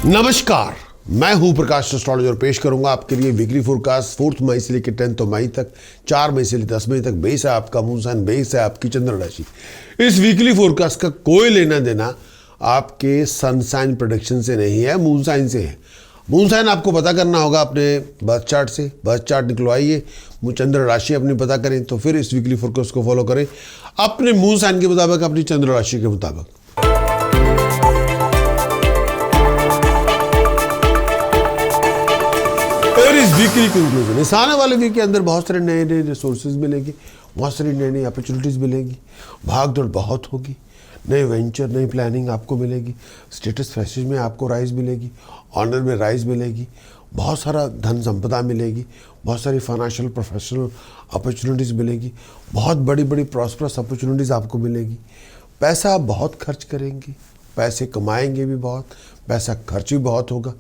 नमस्कार, मैं हूं प्रकाश एस्ट्रोलॉजर और पेश करूंगा आपके लिए वीकली फोरकास्ट 4 मई से लेकर 10 मई तक, 4 मई से लेकर 10 मई तक। बेस है आपका मून साइन, बेस है आपकी चंद्र राशि। इस वीकली फोरकास्ट का कोई लेना देना आपके सन साइन प्रेडिक्शन से नहीं है, मून साइन से है। मून साइन आपको पता करना होगा अपने बर्थ चार्ट से। बर्थ चार्ट निकलवाइए, चंद्र राशि अपनी पता करें, तो फिर इस वीकली फोरकास्ट को फॉलो करें अपने मून साइन के मुताबिक, अपनी चंद्र राशि के मुताबिक। इस वीकली कंक्लूजन, इस आने वाले वीक के अंदर बहुत सारे नए नए रिसोर्सेज मिलेंगे, बहुत सारी नई नई अपॉर्चुनिटीज़ मिलेंगी, भाग दौड़ बहुत होगी, नए वेंचर, नई प्लानिंग आपको मिलेगी, स्टेटस फैसेज में आपको राइज मिलेगी, ऑनर में राइज मिलेगी, बहुत सारा धन संपदा मिलेगी, बहुत सारी फाइनेंशियल प्रोफेशनल अपॉर्चुनिटीज़ मिलेगी, बहुत बड़ी बड़ी प्रॉस्परस अपॉर्चुनिटीज़ आपको मिलेगी। पैसा आप बहुत खर्च करेंगे, पैसे कमाएंगे भी बहुत, पैसा खर्च भी बहुत होगा,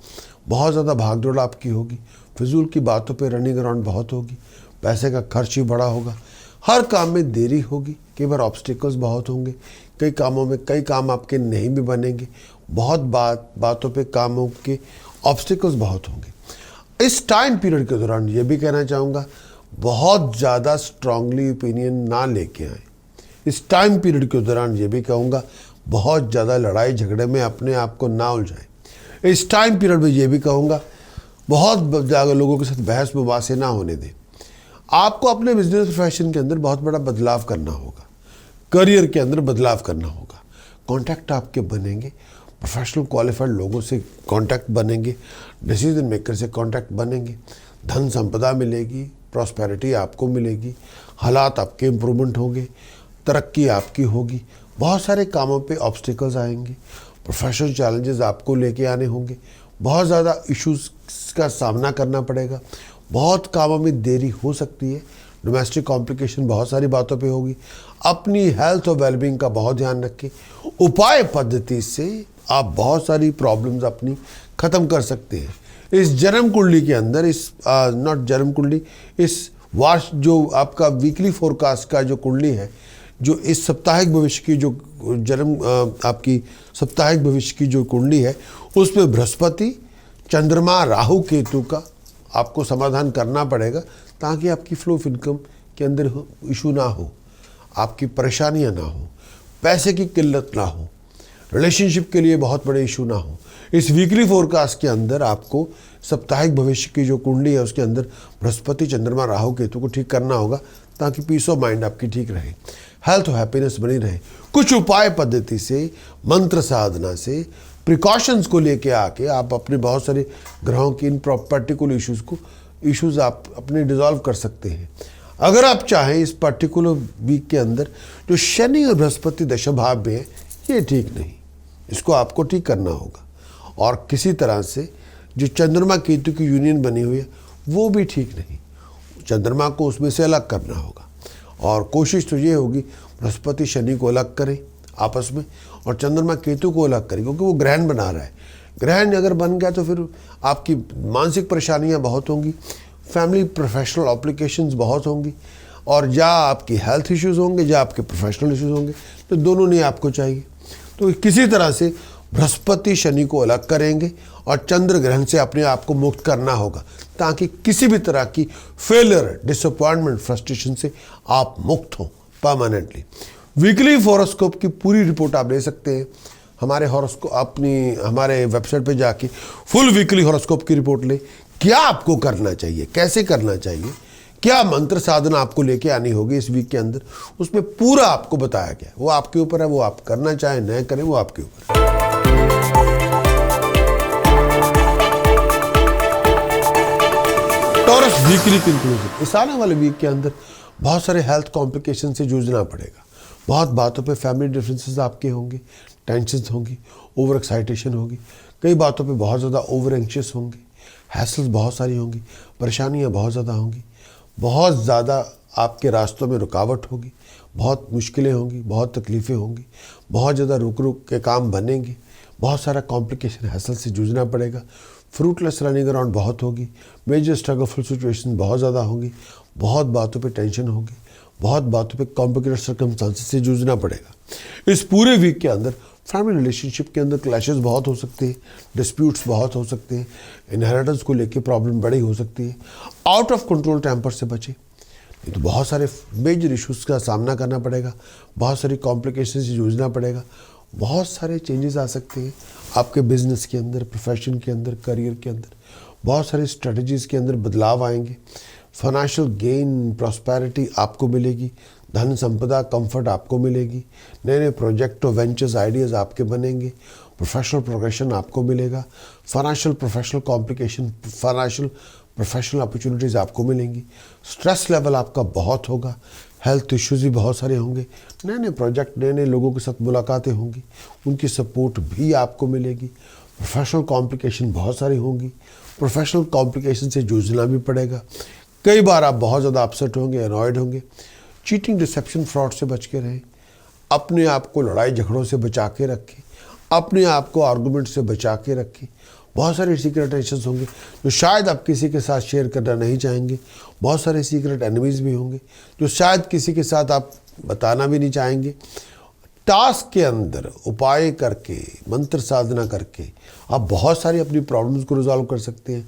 बहुत ज़्यादा भाग दौड़ आपकी होगी, फिजूल की बातों पे रनिंग अराउंड बहुत होगी, पैसे का खर्च भी बड़ा होगा, हर काम में देरी होगी, कई बार ऑब्स्टिकल्स बहुत होंगे, कई कामों में कई काम आपके नहीं भी बनेंगे, बहुत बातों पे कामों के ऑब्स्टिकल्स बहुत होंगे। इस टाइम पीरियड के दौरान ये भी कहना चाहूँगा, बहुत ज़्यादा स्ट्रांगली ओपिनियन ना लेके आए। इस टाइम पीरियड के दौरान ये भी कहूँगा, बहुत ज़्यादा लड़ाई झगड़े में अपने आप को ना उलझाएं। इस टाइम पीरियड में ये भी कहूँगा, बहुत ज़्यादा लोगों के साथ बहस मुबासे ना होने दें। आपको अपने बिजनेस प्रोफेशन के अंदर बहुत बड़ा बदलाव करना होगा, करियर के अंदर बदलाव करना होगा, कॉन्टैक्ट आपके बनेंगे, प्रोफेशनल क्वालिफाइड लोगों से कॉन्टैक्ट बनेंगे, डिसीजन मेकर से कॉन्टैक्ट बनेंगे, धन संपदा मिलेगी, प्रॉस्पेरिटी आपको मिलेगी, हालात आपके इम्प्रूवमेंट होंगे, तरक्की आपकी होगी, बहुत सारे कामों पे ऑब्स्टिकल्स आएंगे, प्रोफेशनल चैलेंजेस आपको लेके आने होंगे, बहुत ज़्यादा इश्यूज़ का सामना करना पड़ेगा, बहुत कामों में देरी हो सकती है, डोमेस्टिक कॉम्प्लिकेशन बहुत सारी बातों पे होगी। अपनी हेल्थ और वेलबींग का बहुत ध्यान रखें। उपाय पद्धति से आप बहुत सारी प्रॉब्लम्स अपनी ख़त्म कर सकते हैं। इस जन्म कुंडली के अंदर, इस नॉट जन्म कुंडली, इस वार्ष जो आपका वीकली फोरकास्ट का जो कुंडली है, जो इस साप्ताहिक भविष्य की जो आपकी साप्ताहिक भविष्य की जो कुंडली है, उसमें बृहस्पति, चंद्रमा, राहु, केतु का आपको समाधान करना पड़ेगा, ताकि आपकी फ्लो ऑफ इनकम के अंदर इशू ना हो, आपकी परेशानियां ना हो, पैसे की किल्लत ना हो, रिलेशनशिप के लिए बहुत बड़े इशू ना हो। इस वीकली फोरकास्ट के अंदर आपको साप्ताहिक भविष्य की जो कुंडली है उसके अंदर बृहस्पति, चंद्रमा, राहु, केतु को ठीक करना होगा, ताकि पीस ऑफ माइंड आपकी ठीक रहे, हेल्थ और हैप्पीनेस बनी रहे। कुछ उपाय पद्धति से, मंत्र साधना से, प्रिकॉशंस को लेके आके आप अपने बहुत सारे ग्रहों की इन पर्टिकुलर इश्यूज़ आप अपने डिज़ोल्व कर सकते हैं। अगर आप चाहें, इस पर्टिकुलर वीक के अंदर जो शनि और बृहस्पति दशा भाव में है, ये ठीक नहीं, इसको आपको ठीक करना होगा। और किसी तरह से जो चंद्रमा केतु की यूनियन बनी हुई है, वो भी ठीक नहीं, चंद्रमा को उसमें से अलग करना होगा। और कोशिश तो ये होगी बृहस्पति शनि को अलग करें आपस में, और चंद्रमा केतु को अलग करें, क्योंकि वो ग्रहण बना रहा है। ग्रहण अगर बन गया तो फिर आपकी मानसिक परेशानियां बहुत होंगी, फैमिली प्रोफेशनल ऑब्लिगेशंस बहुत होंगी, और या आपकी हेल्थ इश्यूज़ होंगे या आपके प्रोफेशनल इश्यूज़ होंगे, तो दोनों नहीं आपको चाहिए। तो किसी तरह से बृहस्पति शनि को अलग करेंगे और चंद्र ग्रहण से अपने आप को मुक्त करना होगा, ताकि किसी भी तरह की फेलियर, डिसअपॉइंटमेंट, फ्रस्ट्रेशन से आप मुक्त हों परमानेंटली। वीकली हॉरोस्कोप की पूरी रिपोर्ट आप ले सकते हैं हमारे हमारे वेबसाइट पे जाके। फुल वीकली हॉरोस्कोप की रिपोर्ट ले, क्या आपको करना चाहिए, कैसे करना चाहिए, क्या मंत्र साधना आपको लेके आनी होगी इस वीक के अंदर, उसमें पूरा आपको बताया गया। वो आपके ऊपर है, वो आप करना चाहें न करें, वो आपके ऊपर है। टॉरस वीकली कंक्लूजन, इस आने वाले वीक के अंदर बहुत सारे हेल्थ कॉम्प्लिकेशन से जूझना पड़ेगा। बहुत बातों पे फैमिली डिफरेंसेस आपके होंगे, टेंशन्स होंगी, ओवर एक्साइटेशन होगी, कई बातों पे बहुत ज़्यादा ओवर एंशियस होंगे, हैसल्स बहुत सारी होंगी, परेशानियां बहुत ज़्यादा होंगी, बहुत ज़्यादा आपके रास्तों में रुकावट होगी, बहुत मुश्किलें होंगी, बहुत तकलीफ़ें होंगी, बहुत ज़्यादा रुक रुक के काम बनेंगे, बहुत सारा कॉम्प्लिकेशन हैसल से जूझना पड़ेगा, फ्रूटलेस रनिंग अराउंड बहुत होगी, मेजर स्ट्रगलफुल सिचुएशन बहुत ज़्यादा होंगी, बहुत बातों पे टेंशन होगी, बहुत बातों पे कॉम्प्लिकेटेड सर्कमस्टांसेस से जूझना पड़ेगा। इस पूरे वीक के अंदर फैमिली रिलेशनशिप के अंदर क्लैशेस बहुत हो सकते हैं, डिस्प्यूट्स बहुत हो सकते हैं, इनहेरिटेंस को लेके प्रॉब्लम बड़ी हो सकती है। आउट ऑफ कंट्रोल टेम्पर से बचें, नहीं तो बहुत सारे मेजर इश्यूज़ का सामना करना पड़ेगा, बहुत सारी कॉम्प्लिकेशन से जूझना पड़ेगा, बहुत सारे चेंजेस आ सकते हैं आपके बिजनेस के अंदर, प्रोफेशन के अंदर, करियर के अंदर, बहुत सारी स्ट्रेटजीज़ के अंदर बदलाव आएंगे। फाइनेंशियल गेन, प्रॉस्पेरिटी आपको मिलेगी, धन संपदा, कंफर्ट आपको मिलेगी, नए नए प्रोजेक्ट और वेंचर्स आइडियाज़ आपके बनेंगे, प्रोफेशनल प्रोग्रेशन आपको मिलेगा, financial professional complication, financial professional opportunities आपको मिलेंगी, स्ट्रेस लेवल आपका बहुत होगा, हेल्थ इश्यूज़ भी बहुत सारे होंगे, नए नए प्रोजेक्ट, नए नए लोगों के साथ मुलाकातें होंगी, उनकी सपोर्ट भी आपको मिलेगी, प्रोफेशनल कॉम्प्लिकेशन बहुत सारी होंगी, प्रोफेशनल कॉम्प्लिकेशन से जूझना भी पड़ेगा, कई बार आप बहुत ज़्यादा अपसेट होंगे, अनॉयड होंगे, चीटिंग, डिसेप्शन, फ्रॉड से बच के रहें, अपने आप को लड़ाई झगड़ों से बचा के रखें, अपने आप को आर्गूमेंट से बचा के रखें। बहुत सारे सीक्रेट टेंशन्स होंगे जो शायद आप किसी के साथ शेयर करना नहीं चाहेंगे, बहुत सारे सीक्रेट एनिमीज़ भी होंगे जो शायद किसी के साथ आप बताना भी नहीं चाहेंगे। टास्क के अंदर उपाय करके, मंत्र साधना करके आप बहुत सारी अपनी प्रॉब्लम्स को रिजॉल्व कर सकते हैं।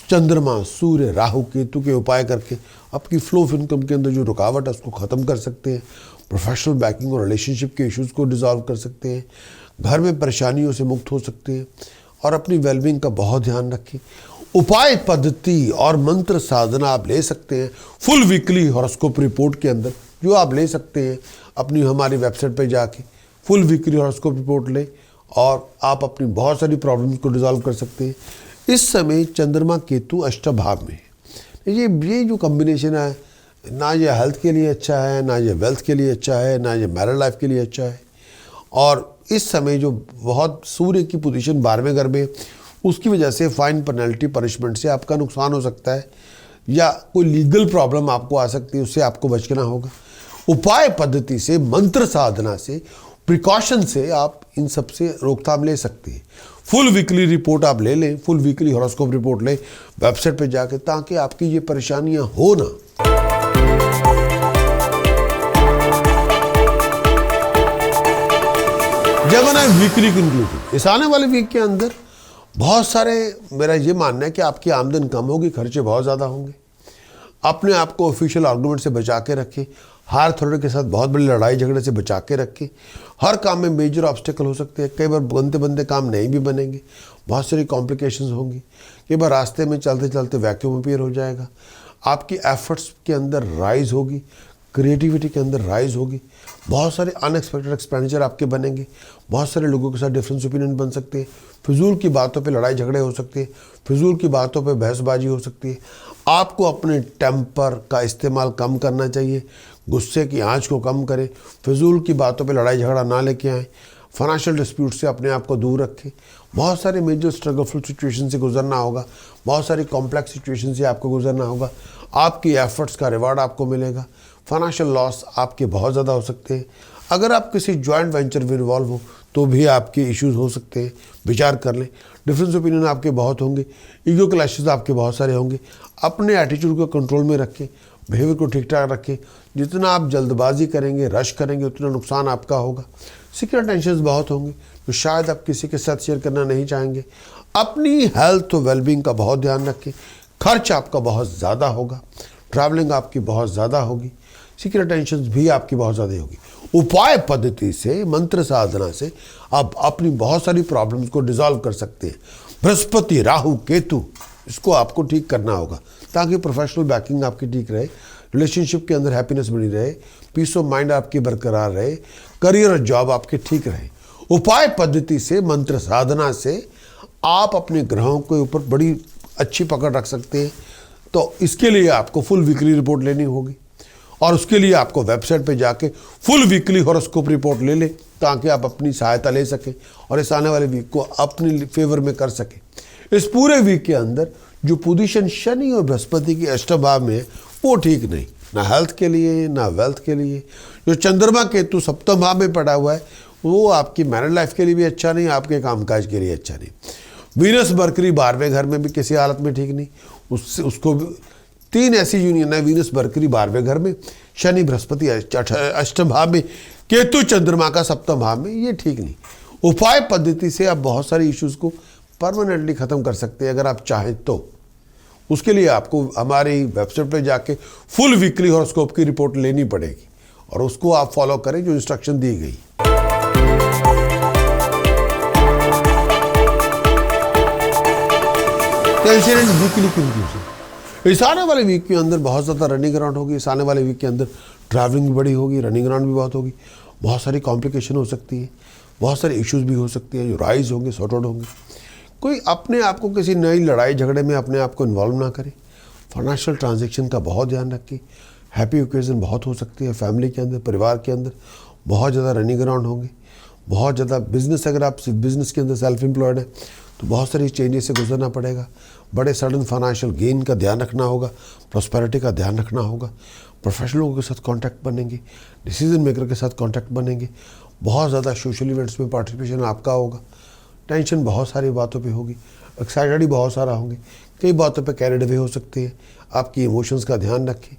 चंद्रमा, सूर्य, राहु, केतु के उपाय करके आपकी फ्लो ऑफ इनकम के अंदर जो रुकावट है उसको ख़त्म कर सकते हैं। प्रोफेशनल बैकिंग और रिलेशनशिप के इश्यूज़ को रिजॉल्व कर सकते हैं, घर में परेशानियों से मुक्त हो सकते हैं और अपनी वेलबींग का बहुत ध्यान रखें। उपाय पद्धति और मंत्र साधना आप ले सकते हैं फुल वीकली हॉरोस्कोप रिपोर्ट के अंदर, जो आप ले सकते हैं अपनी हमारी वेबसाइट पे जाके फुल वीकली हॉरोस्कोप रिपोर्ट लें और आप अपनी बहुत सारी प्रॉब्लम्स को रिजॉल्व कर सकते हैं। इस समय चंद्रमा केतु अष्टम भाव में है। ये जो कॉम्बिनेशन है, ना ये हेल्थ के लिए अच्छा है, ना ये वेल्थ के लिए अच्छा है, ना ये मैरिड लाइफ के लिए अच्छा है। और इस समय जो बहुत सूर्य की पोजीशन 12वें घर में, उसकी वजह से फाइन, पेनल्टी, पनिशमेंट से आपका नुकसान हो सकता है या कोई लीगल प्रॉब्लम आपको आ सकती है, उससे आपको बचना होगा। उपाय पद्धति से, मंत्र साधना से, प्रिकॉशन से आप इन सब से रोकथाम ले सकते हैं। फुल वीकली रिपोर्ट आप ले लें, फुल वीकली हॉरोस्कोप रिपोर्ट लें वेबसाइट पे जाके, ताकि आपकी ये परेशानियां हो ना। जब ना वीकली कंक्लूजन, इस आने वाले वीक के अंदर बहुत सारे, मेरा ये मानना है कि आपकी आमदन कम होगी, खर्चे बहुत ज़्यादा होंगे। अपने आप को ऑफिशियल आर्गूमेंट से बचा के रखें, हायर अथॉरिटी के साथ बहुत बड़ी लड़ाई झगड़े से बचा के रखें। हर काम में मेजर ऑब्स्टेकल हो सकते हैं, कई बार बनते बनते काम नहीं भी बनेंगे, बहुत सारी कॉम्प्लिकेशंस होंगी, कई बार रास्ते में चलते चलते वैक्यूम अपीयर हो जाएगा। आपकी एफर्ट्स के अंदर राइज होगी, क्रिएटिविटी के अंदर राइज होगी, बहुत सारे अनएक्सपेक्टेड एक्सपेंडिचर आपके बनेंगे, बहुत सारे लोगों के साथ डिफरेंस ओपिनियन बन सकते हैं, फिजूल की बातों पे लड़ाई झगड़े हो सकते हैं, फिजूल की बातों पे बहसबाजी हो सकती है। आपको अपने टेम्पर का इस्तेमाल कम करना चाहिए, गुस्से की आंच को कम करें, फिजूल की बातों पे लड़ाई झगड़ा ना लेके आएँ, फाइनेंशियल डिस्प्यूट से अपने आप को दूर रखें। बहुत सारे मेजर स्ट्रगलफुल सिचुएशन से गुजरना होगा, बहुत सारी कॉम्प्लेक्स सिचुएशन से आपको गुजरना होगा, आपकी एफर्ट्स का रिवार्ड आपको मिलेगा। फाइनेंशियल लॉस आपके बहुत ज़्यादा हो सकते हैं। अगर आप किसी जॉइंट वेंचर में इन्वॉल्व हो तो भी आपके इश्यूज हो सकते हैं, विचार कर लें। डिफरेंस ओपिनियन आपके बहुत होंगे, ईगो क्लैशेस आपके बहुत सारे होंगे। अपने एटीट्यूड को कंट्रोल में रखें, बिहेवियर को ठीक ठाक रखें। जितना आप जल्दबाजी करेंगे, रश करेंगे, उतना नुकसान आपका होगा। सीक्रेट टेंशन्स बहुत होंगे तो शायद आप किसी के साथ शेयर करना नहीं चाहेंगे। अपनी हेल्थ और वेलबींग का बहुत ध्यान रखें। खर्च आपका बहुत ज़्यादा होगा, ट्रैवलिंग आपकी बहुत ज़्यादा होगी, सीक्रेट टेंशन्स भी आपकी बहुत ज़्यादा होगी। उपाय पद्धति से, मंत्र साधना से आप अपनी बहुत सारी प्रॉब्लम्स को डिसॉल्व कर सकते हैं। बृहस्पति, राहु, केतु, इसको आपको ठीक करना होगा ताकि प्रोफेशनल बैकिंग आपकी ठीक रहे, रिलेशनशिप के अंदर हैप्पीनेस बनी रहे, पीस ऑफ माइंड आपकी बरकरार रहे, करियर और जॉब आपके ठीक रहे। उपाय पद्धति से, मंत्र साधना से आप अपने ग्रहों के ऊपर बड़ी अच्छी पकड़ रख सकते हैं। तो इसके लिए आपको फुल वीकली रिपोर्ट लेनी होगी और उसके लिए आपको वेबसाइट पे जाके फुल वीकली हॉरोस्कोप रिपोर्ट ले लें ताकि आप अपनी सहायता ले सकें और इस आने वाले वीक को अपने फेवर में कर सकें। इस पूरे वीक के अंदर जो पोजीशन शनि और बृहस्पति की अष्टम भाव में है वो ठीक नहीं, ना हेल्थ के लिए ना वेल्थ के लिए। जो चंद्रमा केतु सप्तम भाव में पड़ा हुआ है वो आपकी मैरिड लाइफ के लिए भी अच्छा नहीं, आपके कामकाज के लिए अच्छा नहीं। वीनस मरकरी 12वें घर में भी किसी हालत में ठीक नहीं, उससे उसको 3 ऐसी यूनियन है, वीनस मरकरी 12वें घर में, शनि बृहस्पति अष्टम भाव में, केतु चंद्रमा का सप्तम भाव में, ये ठीक नहीं। उपाय पद्धति से आप बहुत सारे इश्यूज को परमानेंटली ख़त्म कर सकते हैं अगर आप चाहें तो। उसके लिए आपको हमारी वेबसाइट पर जाके फुल वीकली हॉरोस्कोप की रिपोर्ट लेनी पड़ेगी और उसको आप फॉलो करें जो इंस्ट्रक्शन दी गई। वीकली कंक्लूजन, इस आने वाले वीक के अंदर बहुत ज़्यादा रनिंग अराउंड होगी। इस आने वाले वीक के अंदर ट्रैवलिंग भी बड़ी होगी, रनिंग अराउंड भी बहुत होगी, बहुत सारी कॉम्प्लिकेशन हो सकती है, बहुत सारे इश्यूज भी हो सकती है जो राइज होंगे, सॉर्ट आउट होंगे। कोई अपने आप को किसी नई लड़ाई झगड़े में अपने आप को इन्वॉल्व ना करे। फाइनेंशियल ट्रांजैक्शन का बहुत ध्यान रखें। हैप्पी ओकेजन बहुत हो सकती है फैमिली के अंदर, परिवार के अंदर बहुत ज़्यादा रनिंग अराउंड होंगे, बहुत ज़्यादा बिजनेस, अगर आप बिजनेस के अंदर सेल्फ एम्प्लॉयड है तो बहुत सारी चेंजेस से गुजरना पड़ेगा। बड़े सडन फाइनेंशियल गेन का ध्यान रखना होगा, प्रॉस्पेरिटी का ध्यान रखना होगा। प्रोफेशनल लोगों के साथ कांटेक्ट बनेंगे, डिसीजन मेकर के साथ कांटेक्ट बनेंगे, बहुत ज़्यादा सोशल इवेंट्स में पार्टिसिपेशन आपका होगा। टेंशन बहुत सारी बातों पे होगी, एक्साइटेड ही बहुत सारा होंगे, कई बातों पे कैरिड अवे हो सकते हैं। आपकी इमोशंस का ध्यान रखें।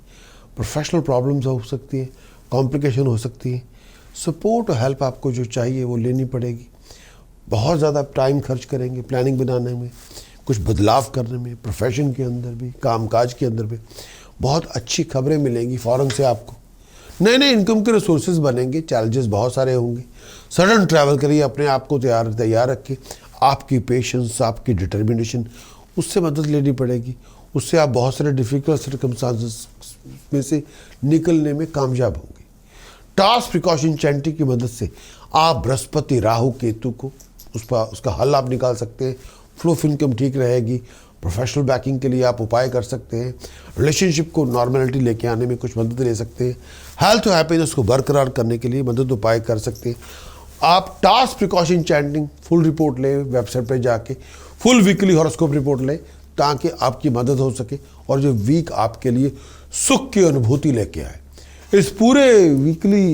प्रोफेशनल प्रॉब्लम्स हो सकती है, कॉम्प्लिकेशन हो सकती है। सपोर्ट और हेल्प आपको जो चाहिए वो लेनी पड़ेगी। बहुत ज़्यादा टाइम खर्च करेंगे प्लानिंग बनाने में, कुछ बदलाव करने में, प्रोफेशन के अंदर भी, कामकाज के अंदर भी। बहुत अच्छी खबरें मिलेंगी फॉरेन से आपको, नए नए इनकम के रिसोर्सेज बनेंगे। चैलेंजेस बहुत सारे होंगे। सडन ट्रैवल करिए, अपने आप को तैयार रखिए। आपकी पेशेंस, आपकी डिटर्मिनेशन, उससे मदद लेनी पड़ेगी। उससे आप बहुत सारे डिफिकल्ट सर्कमस्टांसेस में से निकलने में कामयाब होंगे। टास्क प्रिकॉशन चैंटिंग की मदद से आप बृहस्पति, राहु, केतु को उसका हल आप निकाल सकते हैं। फ्लो ऑफ इनकम ठीक रहेगी। प्रोफेशनल बैकिंग के लिए आप उपाय कर सकते हैं। रिलेशनशिप को नॉर्मलिटी लेके आने में कुछ मदद ले सकते हैं। हेल्थ और हैप्पीनेस को बरकरार करने के लिए मदद उपाय कर सकते हैं। आप task precaution chanting full report लें, वेबसाइट पे जाके फुल वीकली हॉरोस्कोप रिपोर्ट लें ताकि आपकी मदद हो सके और जो वीक आपके लिए सुख की अनुभूति लेके आए। इस पूरे वीकली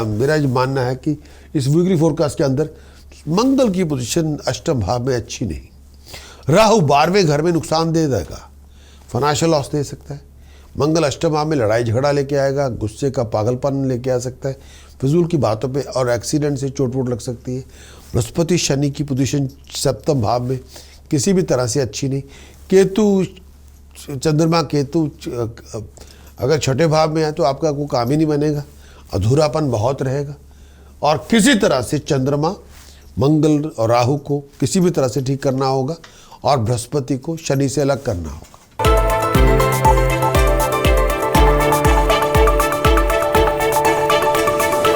मेरा जो मानना है कि इस वीकली फोरकास्ट के अंदर मंगल की पोजीशन अष्टम भाव में अच्छी नहीं। राहु 12वें घर में नुकसान दे देगा, फाइनेंशियल लॉस दे सकता है। मंगल अष्टम भाव में लड़ाई झगड़ा लेके आएगा, गुस्से का पागलपन लेके आ सकता है, फिजूल की बातों पे और एक्सीडेंट से चोट वोट लग सकती है। बृहस्पति शनि की पोजीशन सप्तम भाव में किसी भी तरह से अच्छी नहीं। केतु, चंद्रमा केतु अगर छठे भाव में है तो आपका कोई काम ही नहीं बनेगा, अधूरापन बहुत रहेगा। और किसी तरह से चंद्रमा, मंगल और राहु को किसी भी तरह से ठीक करना होगा और बृहस्पति को शनि से अलग करना होगा।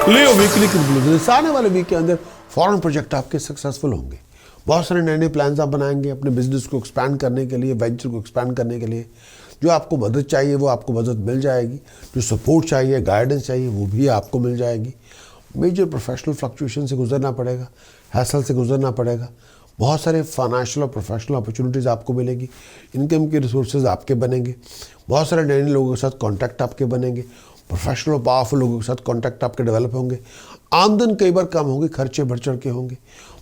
लियो वीकली कंक्लूजन, आने वाले वीक के अंदर फॉरेन प्रोजेक्ट आपके सक्सेसफुल होंगे। बहुत सारे नए नए प्लान्स आप बनाएंगे अपने बिजनेस को एक्सपैंड करने के लिए, वेंचर को एक्सपैंड करने के लिए। जो आपको मदद चाहिए वो आपको मदद मिल जाएगी, जो सपोर्ट चाहिए, गाइडेंस चाहिए वो भी आपको मिल जाएगी। मेजर प्रोफेशनल फ्लक्चुएशन से गुजरना पड़ेगा, हैसल से गुजरना पड़ेगा। बहुत सारे फाइनेंशियल और प्रोफेशनल अपॉर्चुनिटीज़ आपको मिलेगी, इनकम के रिसोर्सेज आपके बनेंगे। बहुत सारे नए नए लोगों के साथ कॉन्टैक्ट आपके बनेंगे, प्रोफेशनल और पावरफुल लोगों के साथ कॉन्टैक्ट आपके डेवलप होंगे। आमदन कई बार कम होगी, खर्चे बढ़ चढ़ के होंगे।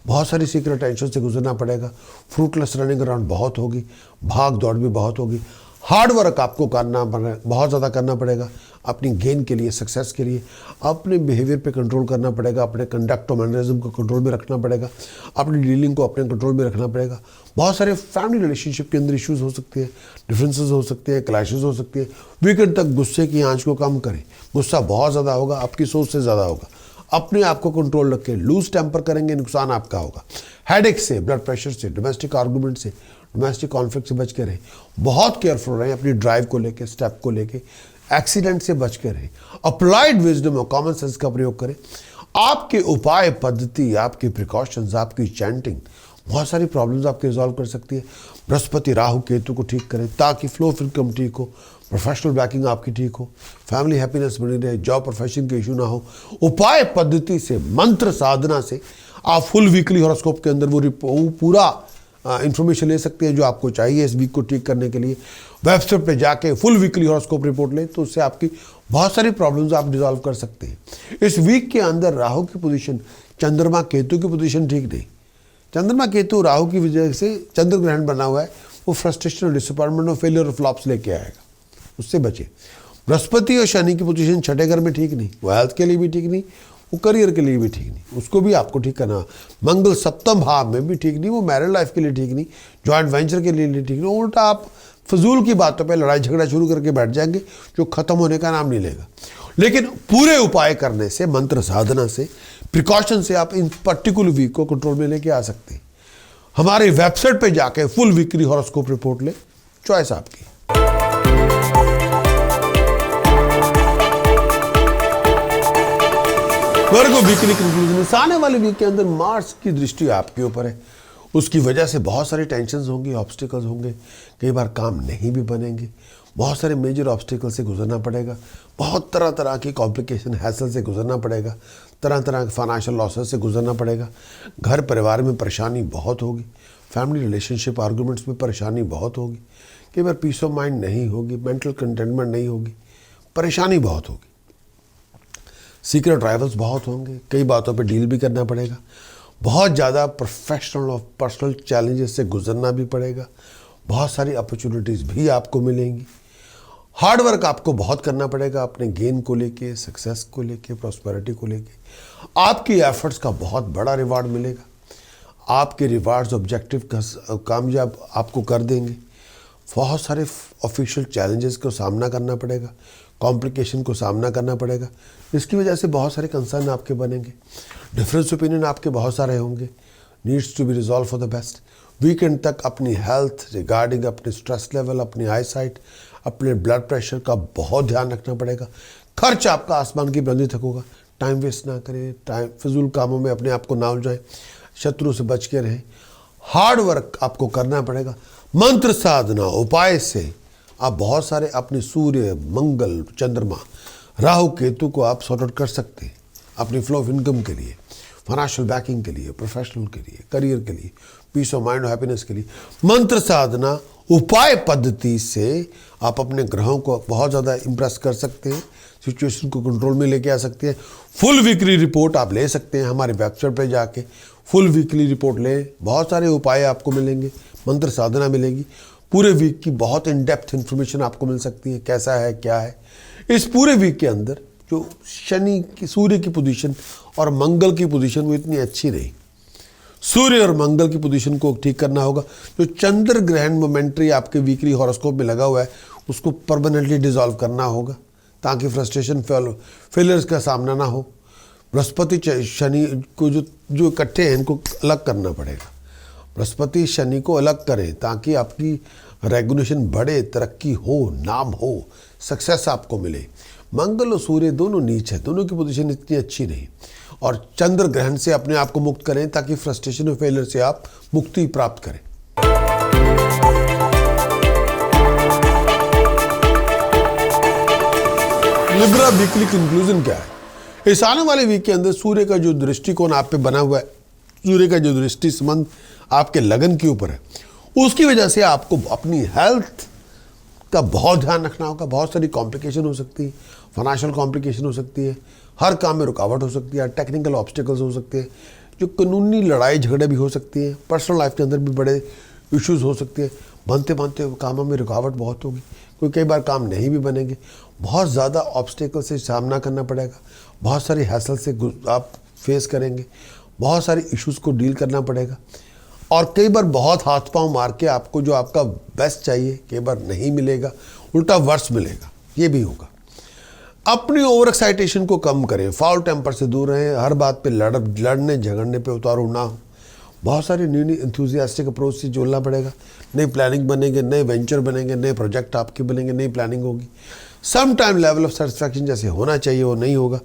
बहुत सारी सीक्रेट टेंशन से गुजरना पड़ेगा। फ्रूटलेस रनिंग अराउंड बहुत होगी, भाग दौड़ भी बहुत होगी। हार्ड वर्क आपको करना बहुत ज़्यादा करना पड़ेगा अपनी गेन के लिए, सक्सेस के लिए। अपने बिहेवियर पे कंट्रोल करना पड़ेगा, अपने कंडक्ट और मैनरिज्म को कंट्रोल में रखना पड़ेगा, अपनी डीलिंग को अपने कंट्रोल में रखना पड़ेगा। बहुत सारे फैमिली रिलेशनशिप के अंदर इश्यूज हो सकते हैं, डिफरेंसेस हो सकते हैं, क्लैशेस हो सकते हैं। वीकेंड तक गुस्से की आंच को कम करें। गुस्सा बहुत ज़्यादा होगा, आपकी सोच से ज़्यादा होगा। अपने आप को कंट्रोल रखें। लूज टेम्पर करेंगे, नुकसान आपका होगा। हेडेक से, ब्लड प्रेशर से, डोमेस्टिक आर्गूमेंट से, डोमेस्टिक कॉन्फ्लिक्ट से बच के रहें। बहुत केयरफुल रहें अपनी ड्राइव को लेके, स्टेप को लेके। एक्सीडेंट से बच के रहें। अप्लाइड विजडम और कॉमन सेंस का प्रयोग करें। आपके उपाय पद्धति, आपकी प्रिकॉशंस, आपकी चैंटिंग बहुत सारी प्रॉब्लम्स आपके रिजॉल्व कर सकती है। बृहस्पति राहु केतु को ठीक करें ताकि फ्लो ऑफ इनकम ठीक हो, प्रोफेशनल बैकिंग आपकी ठीक हो, फैमिली हैप्पीनेस बनी रहे, जॉब प्रोफेशन के इशू ना हो। उपाय पद्धति से, मंत्र साधना से आप फुल वीकली हॉरोस्कोप के अंदर वो पूरा इंफॉर्मेशन ले सकते हैं जो आपको चाहिए इस वीक को ठीक करने के लिए। वेबसाइट पे जाके फुल वीकली हॉरोस्कोप रिपोर्ट लें तो उससे आपकी बहुत सारी प्रॉब्लम्स आप डिसॉल्व कर सकते हैं। इस वीक के अंदर राहु की पोजीशन, चंद्रमा केतु की पोजीशन ठीक नहीं। चंद्रमा केतु राहु की वजह से चंद्र ग्रहण बना हुआ है, वो फ्रस्ट्रेशन और डिसअपॉइंटमेंट और फेलियर और फ्लॉप्स लेके आएगा, उससे बचे। बृहस्पति और शनि की पोजीशन छठे घर में ठीक नहीं, वो हेल्थ के लिए भी ठीक नहीं, वो करियर के लिए भी ठीक नहीं, उसको भी आपको ठीक करना। मंगल सप्तम भाव में भी ठीक नहीं, वो मैरिड लाइफ के लिए ठीक नहीं, जॉइंट वेंचर के लिए ठीक नहीं। उल्टा आप फजूल की बातों पे लड़ाई झगड़ा शुरू करके बैठ जाएंगे जो खत्म होने का नाम नहीं लेगा। लेकिन पूरे उपाय करने से, मंत्र साधना से, प्रिकॉशन से आप इन पर्टिकुलर वीक को कंट्रोल में लेके आ सकते हैं। हमारे वेबसाइट पे जाके फुल वीकली हॉरोस्कोप रिपोर्ट ले, चॉइस आपकी। वर्गो वीकली कंक्लूजन, आने वाले वीक के अंदर मार्स की दृष्टि आपके ऊपर है, उसकी वजह से बहुत सारी टेंशन्स होंगी, ऑब्स्टिकल्स होंगे, कई बार काम नहीं भी बनेंगे, बहुत सारे मेजर ऑब्स्टिकल से गुजरना पड़ेगा, बहुत तरह तरह की कॉम्प्लिकेशन हैसल से गुजरना पड़ेगा, तरह तरह के फाइनेंशियल लॉसेस से गुजरना पड़ेगा, घर परिवार में परेशानी बहुत होगी, फैमिली रिलेशनशिप आर्गूमेंट्स में परेशानी बहुत होगी, कई बार पीस ऑफ माइंड नहीं होगी, मेंटल कंटेनमेंट नहीं होगी, परेशानी बहुत होगी, सीक्रेट राइवल्स बहुत होंगे, कई बातों पे डील भी करना पड़ेगा, बहुत ज़्यादा प्रोफेशनल और पर्सनल चैलेंजेस से गुजरना भी पड़ेगा, बहुत सारी अपॉर्चुनिटीज़ भी आपको मिलेंगी, हार्ड वर्क आपको बहुत करना पड़ेगा अपने गेन को लेके, सक्सेस को लेके, प्रॉस्पेरिटी को लेके। आपकी एफर्ट्स का बहुत बड़ा रिवार्ड मिलेगा, आपके रिवार्ड्स ऑब्जेक्टिव का कामयाब आपको कर देंगे। बहुत सारे ऑफिशियल चैलेंजेस को सामना करना पड़ेगा, कॉम्प्लिकेशन को सामना करना पड़ेगा, इसकी वजह से बहुत सारे कंसर्न आपके बनेंगे, डिफरेंस ओपिनियन आपके बहुत सारे होंगे, needs to be resolve for the best. Weekend तक अपनी हेल्थ रिगार्डिंग अपने स्ट्रेस लेवल, अपनी आई साइट, अपने ब्लड प्रेशर का बहुत ध्यान रखना पड़ेगा। खर्च आपका आसमान की बुलंदी तक होगा, टाइम वेस्ट ना करें, टाइम फिजूल कामों में अपने आप को ना उलझाएं, शत्रु से बच के रहें, हार्ड वर्क आपको करना पड़ेगा। मंत्र साधना उपाय से आप बहुत सारे अपने सूर्य, मंगल, चंद्रमा, राहु, केतु को आप सॉर्ट आउट कर सकते हैं अपनी फ्लो ऑफ इनकम के लिए, फाइनेंशियल बैकिंग के लिए, प्रोफेशनल के लिए, करियर के लिए, पीस ऑफ माइंड और हैप्पीनेस के लिए। मंत्र साधना उपाय पद्धति से आप अपने ग्रहों को बहुत ज़्यादा इंप्रेस कर सकते हैं, सिचुएशन को कंट्रोल में लेके आ सकते हैं। फुल वीकली रिपोर्ट आप ले सकते हैं हमारे वेबसाइट पर जाके, फुल वीकली रिपोर्ट लें, बहुत सारे उपाय आपको मिलेंगे, मंत्र साधना मिलेगी, पूरे वीक की बहुत इन डेप्थ इन्फॉर्मेशन आपको मिल सकती है, कैसा है क्या है। इस पूरे वीक के अंदर जो शनि की, सूर्य की पोजीशन और मंगल की पोजीशन वो इतनी अच्छी रही, सूर्य और मंगल की पोजीशन को ठीक करना होगा। जो चंद्र ग्रहण मोमेंट्री आपके वीकली हॉरोस्कोप में लगा हुआ है उसको परमानेंटली डिसॉल्व करना होगा ताकि फ्रस्ट्रेशन फेलियर्स का सामना ना हो। बृहस्पति शनि को जो इकट्ठे हैं इनको अलग करना पड़ेगा, बृहस्पति शनि को अलग करें ताकि आपकी रेगुलेशन बढ़े, तरक्की हो, नाम हो, सक्सेस आपको मिले। मंगल और सूर्य दोनों नीच है, दोनों की पोजीशन इतनी अच्छी नहीं, और चंद्र ग्रहण से अपने आप को मुक्त करें ताकि फ्रस्ट्रेशन और फेलियर से आप मुक्ति प्राप्त करें। लिब्रा वीकली कंक्लूजन क्या है? इस आने वाले वीक के अंदर सूर्य का जो दृष्टिकोण आप पे बना हुआ है, सूर्य का जो दृष्टि संबंध आपके लगन के ऊपर है, उसकी वजह से आपको अपनी हेल्थ का बहुत ध्यान रखना होगा। बहुत सारी कॉम्प्लिकेशन हो सकती है, फाइनेंशियल कॉम्प्लिकेशन हो सकती है, हर काम में रुकावट हो सकती है, टेक्निकल ऑब्स्टिकल्स हो सकते हैं, जो कानूनी लड़ाई झगड़े भी हो सकती हैं, पर्सनल लाइफ के अंदर भी बड़े इश्यूज हो सकते हैं, बनते बनते कामों में रुकावट बहुत होगी, कोई कई बार काम नहीं भी बनेंगे, बहुत ज़्यादा ऑब्स्टिकल से सामना करना पड़ेगा, बहुत सारी हैसल से आप फेस करेंगे, बहुत सारे इश्यूज़ को डील करना पड़ेगा, और कई बार बहुत हाथ पांव मार के आपको जो आपका बेस्ट चाहिए कई बार नहीं मिलेगा, उल्टा वर्स मिलेगा, ये भी होगा। अपनी ओवर एक्साइटेशन को कम करें, फाउल टेम्पर से दूर रहें, हर बात पे लड़ने झगड़ने पे उतारू ना हो, बहुत सारे न्यू इंथुजियास्टिक अप्रोच से जोड़ना पड़ेगा, नई प्लानिंग बनेंगे, नए वेंचर बनेंगे, नए प्रोजेक्ट आपके बनेंगे, नई प्लानिंग होगी। Some time level of satisfaction जैसे होना चाहिए वो नहीं होगा।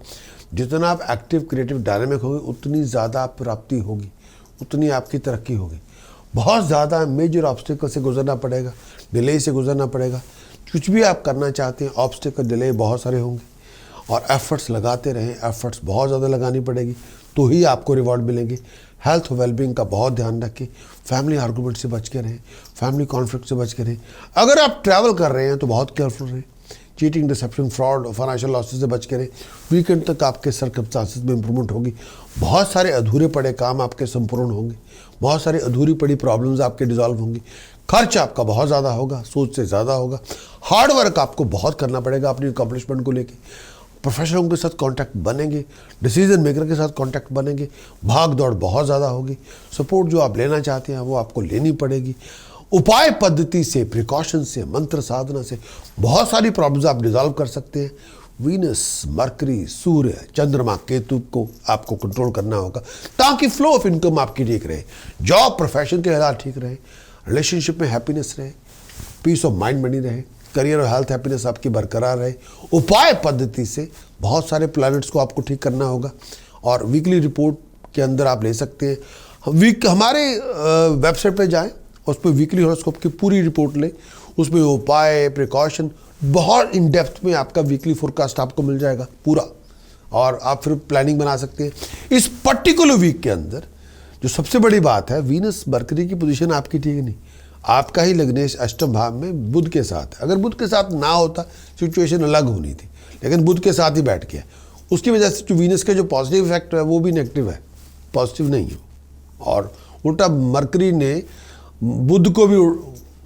जितना आप एक्टिव, क्रिएटिव, डायनामिक होंगे उतनी ज़्यादा प्राप्ति होगी, उतनी आपकी तरक्की होगी। बहुत ज़्यादा मेजर ऑब्स्टिकल से गुजरना पड़ेगा, डिले से गुजरना पड़ेगा। कुछ भी आप करना चाहते हैं ऑब्स्टिकल डिले बहुत सारे होंगे, और एफर्ट्स लगाते रहें, एफर्ट्स बहुत ज़्यादा लगानी पड़ेगी तो ही आपको रिवॉर्ड मिलेंगे। हेल्थ वेलबींग का बहुत ध्यान रखें, फैमिली आर्गूमेंट से बच के रहें, फैमिली कॉन्फ्लिक्ट से बच के रहें। अगर आप ट्रैवल कर रहे हैं तो बहुत केयरफुल रहें, चीटिंग, डिसेप्शन, फ्रॉड और फाइनेंशियल लॉसेस से बच के रहें। वीकेंड तक आपके सर्कमस्टांसेस में इंप्रूवमेंट होगी, बहुत सारे अधूरे पड़े काम आपके संपूर्ण होंगे, बहुत सारी अधूरी पड़ी प्रॉब्लम्स आपके डिसॉल्व होंगी। खर्च आपका बहुत ज़्यादा होगा, सोच से ज़्यादा होगा। हार्ड वर्क आपको बहुत करना पड़ेगा अपनी अकम्पलिशमेंट को लेके। प्रोफेशनलों के साथ कांटेक्ट बनेंगे, डिसीजन मेकर के साथ कांटेक्ट बनेंगे, भाग दौड़ बहुत ज़्यादा होगी, सपोर्ट जो आप लेना चाहते हैं वो आपको लेनी पड़ेगी। उपाय पद्धति से, प्रिकॉशन से, मंत्र साधना से बहुत सारी प्रॉब्लम्स आप डिजॉल्व कर सकते हैं। वीनस, मरकरी, सूर्य, चंद्रमा, केतु को आपको कंट्रोल करना होगा ताकि फ्लो ऑफ इनकम आपकी ठीक रहे, जॉब प्रोफेशन के हालात ठीक रहे, रिलेशनशिप में हैप्पीनेस रहे, पीस ऑफ माइंड बनी रहे, करियर और हेल्थ हैप्पीनेस आपकी बरकरार रहे। उपाय पद्धति से बहुत सारे प्लैनेट्स को आपको ठीक करना होगा और वीकली रिपोर्ट के अंदर आप ले सकते हैं। हमारे वेबसाइट पे जाएं, उस पर वीकली हॉरोस्कोप की पूरी रिपोर्ट लें, उसमें उपाय, प्रिकॉशन, बहुत इन डेप्थ में आपका वीकली फोरकास्ट आपको मिल जाएगा पूरा, और आप फिर प्लानिंग बना सकते हैं। इस पर्टिकुलर वीक के अंदर जो सबसे बड़ी बात है, वीनस मरकरी की पोजीशन आपकी ठीक नहीं, आपका ही लग्नेश अष्टम भाव में बुध के साथ है। अगर बुध के साथ ना होता सिचुएशन अलग होनी थी, लेकिन बुध के साथ ही बैठ गया, उसकी वजह से जो वीनस के जो पॉजिटिव इफेक्ट है वो भी नेगेटिव है, पॉजिटिव नहीं है। और उल्टा मरकरी ने बुध को भी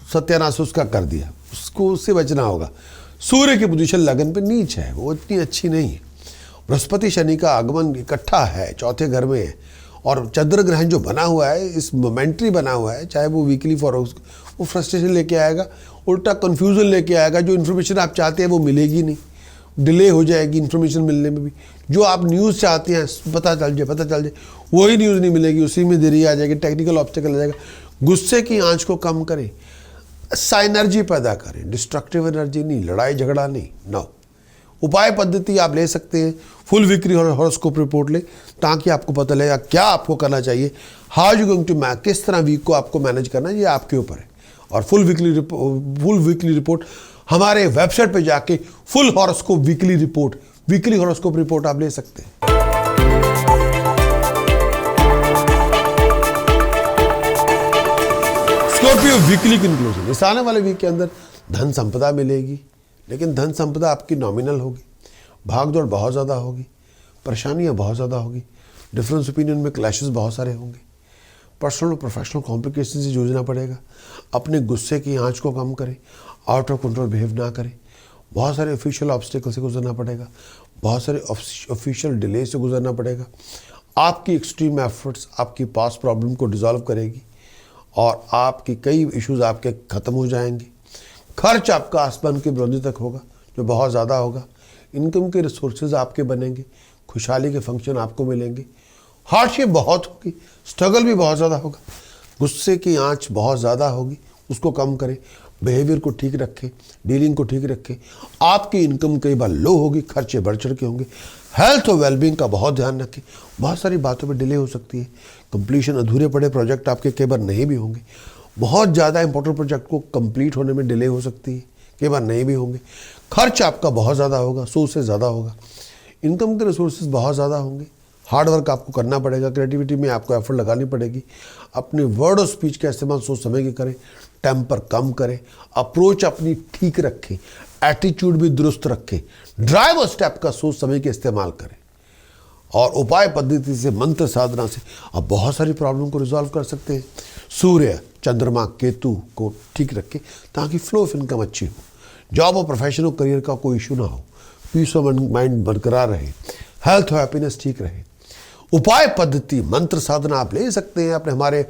सत्यानाश उसका कर दिया, उसको उससे बचना होगा। सूर्य की पोजीशन लगन पे नीच है, वो इतनी अच्छी नहीं है। बृहस्पति शनि का आगमन इकट्ठा है, चौथे घर में है, और चंद्र ग्रहण जो बना हुआ है, इस मोमेंट्री बना हुआ है, चाहे वो वीकली फॉर वो फ्रस्ट्रेशन लेके आएगा, उल्टा कन्फ्यूजन लेके आएगा। जो इन्फॉर्मेशन आप चाहते हैं वो मिलेगी नहीं, डिले हो जाएगी इन्फॉर्मेशन मिलने में भी। जो आप न्यूज़ चाहते हैं पता चल जाए वही न्यूज़ नहीं मिलेगी, उसी में देरी आ जाएगी, टेक्निकल ऑब्स्टेकल आ जाएगा। गुस्से की आंच को कम करें, साइनर्जी पैदा करें, डिस्ट्रक्टिव एनर्जी नहीं, लड़ाई झगड़ा नहीं। नो, उपाय पद्धति आप ले सकते हैं, फुल वीकली हॉरोस्कोप रिपोर्ट ले ताकि आपको पता लगेगा क्या आपको करना चाहिए, how you going to manage, किस तरह वीक को आपको मैनेज करना है, ये आपके ऊपर है। और फुल वीकली रिपोर्ट हमारे वेबसाइट पे जाके full horoscope weekly horoscope report आप ले सकते हैं। स्कॉर्पियो वीकली कंक्लूजन, इस आने वाले वीक के अंदर धन संपदा मिलेगी, लेकिन धन संपदा आपकी नॉमिनल होगी, भागदौड़ बहुत ज़्यादा होगी, परेशानियाँ बहुत ज़्यादा होगी, डिफरेंस ओपिनियन में क्लैशेस बहुत सारे होंगे, पर्सनल और प्रोफेशनल कॉम्प्लिकेशन से जूझना पड़ेगा। अपने गुस्से की आंच को कम करें, आउट ऑफ कंट्रोल बिहेव ना करें, बहुत सारे ऑफिशियल ऑब्स्टिकल से गुजरना पड़ेगा, बहुत सारे ऑफिशियल डिले से गुजरना पड़ेगा। आपकी एक्सट्रीम एफर्ट्स आपकी पास्ट प्रॉब्लम को डिसॉल्व करेगी और आपकी कई इश्यूज आपके ख़त्म हो जाएंगे। खर्च आपका आसमान की बुलंदी तक होगा, जो बहुत ज़्यादा होगा। इनकम के रिसोर्सेज आपके बनेंगे, खुशहाली के फंक्शन आपको मिलेंगे। हार्डशिप बहुत होगी, स्ट्रगल भी बहुत ज़्यादा होगा, गुस्से की आंच बहुत ज़्यादा होगी, उसको कम करें, बिहेवियर को ठीक रखें, डीलिंग को ठीक रखें। आपकी इनकम कई बार लो होगी, खर्चे बढ़ चढ़ के होंगे। हेल्थ और वेलबींग का बहुत ध्यान रखें, बहुत सारी बातों में डिले हो सकती है, कंप्लीशन अधूरे पड़े प्रोजेक्ट आपके कई बार नहीं भी होंगे, बहुत ज़्यादा इंपॉर्टेंट प्रोजेक्ट को कंप्लीट होने में डिले हो सकती है, कई बार नहीं भी होंगे। खर्च आपका बहुत ज़्यादा होगा, 100 से ज़्यादा होगा। इनकम के रिसोर्सेज बहुत ज़्यादा होंगे, हार्ड वर्क आपको करना पड़ेगा, क्रिएटिविटी में आपको एफर्ट लगानी पड़ेगी। अपने वर्ड और स्पीच का इस्तेमाल सोच समझ के करें, टेम्पर कम करें, अप्रोच अपनी ठीक रखें, एटीट्यूड भी दुरुस्त रखें, ड्राइव और स्टेप का सोच समझ के इस्तेमाल करें। और उपाय पद्धति से, मंत्र साधना से आप बहुत सारी प्रॉब्लम को रिजॉल्व कर सकते हैं। सूर्य, चंद्रमा, केतु को ठीक रखें ताकि फ्लो ऑफ इनकम अच्छी हो, जॉब और प्रोफेशनल करियर का कोई इशू ना हो, पीस ऑफ माइंड बरकरार रहे, हेल्थ और हैप्पीनेस ठीक रहे। उपाय पद्धति, मंत्र साधना आप ले सकते हैं, अपने हमारे